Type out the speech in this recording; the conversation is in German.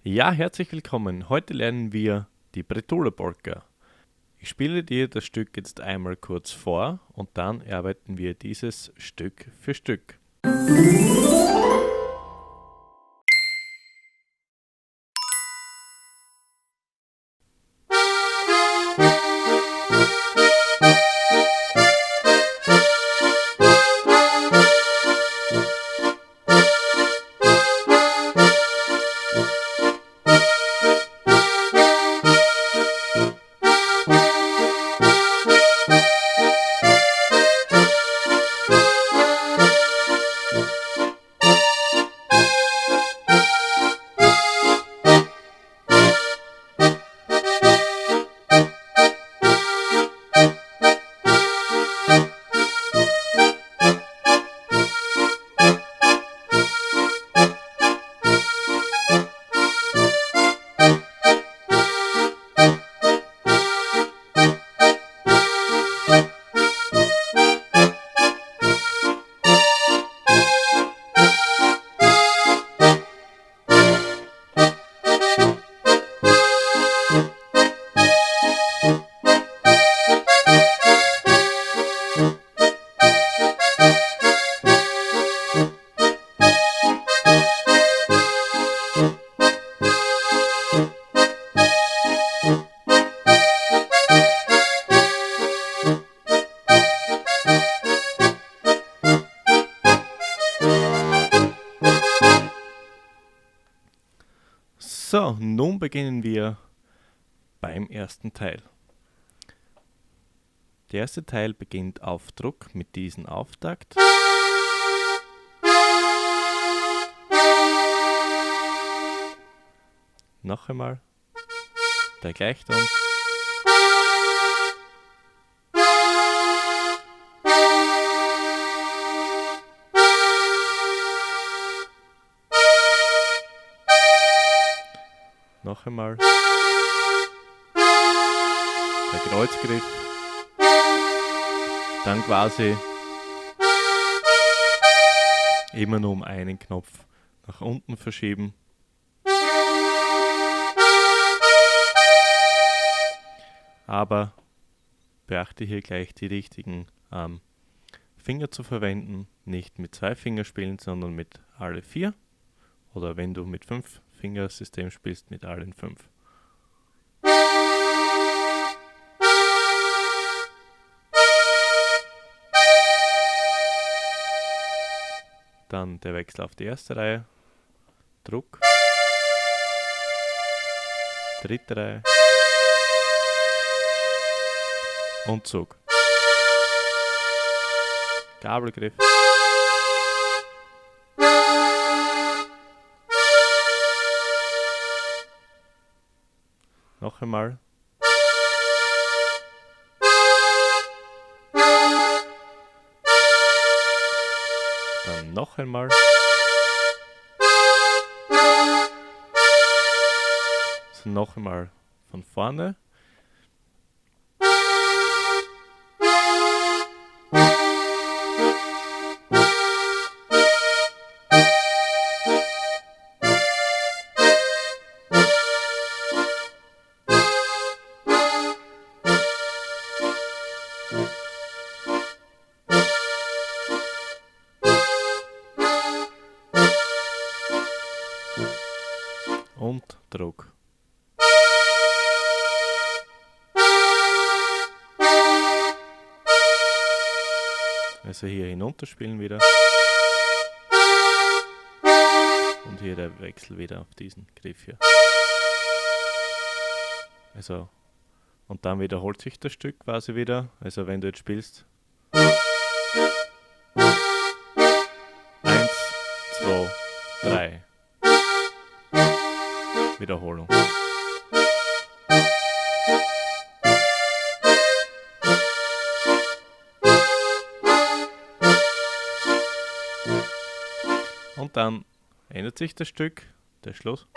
Ja, herzlich willkommen. Heute lernen wir die Bretula Polka. Ich spiele dir das Stück jetzt einmal kurz vor und dann erarbeiten wir dieses Stück für Stück. So, nun beginnen wir beim ersten Teil. Der erste Teil beginnt auf Druck mit diesem Auftakt. Noch einmal. Der Gleichton. Noch einmal. Der Kreuzgriff. Dann quasi immer nur um einen Knopf nach unten verschieben. Aber beachte hier gleich die richtigen Finger zu verwenden. Nicht mit 2 Fingern spielen, sondern mit alle 4. Oder wenn du mit 5-Finger-System spielst, mit allen 5. Dann der Wechsel auf die erste Reihe. Druck. Dritte Reihe. Und Zug. Gabelgriff. Noch einmal. Dann noch einmal. So, noch einmal von vorne. Und Druck. Also hier hinunterspielen wieder. Und hier der Wechsel wieder auf diesen Griff hier. Also, und dann wiederholt sich das Stück quasi wieder. Also wenn du jetzt spielst. 1, 2, 3. Wiederholung. Und dann ändert sich das Stück, der Schluss.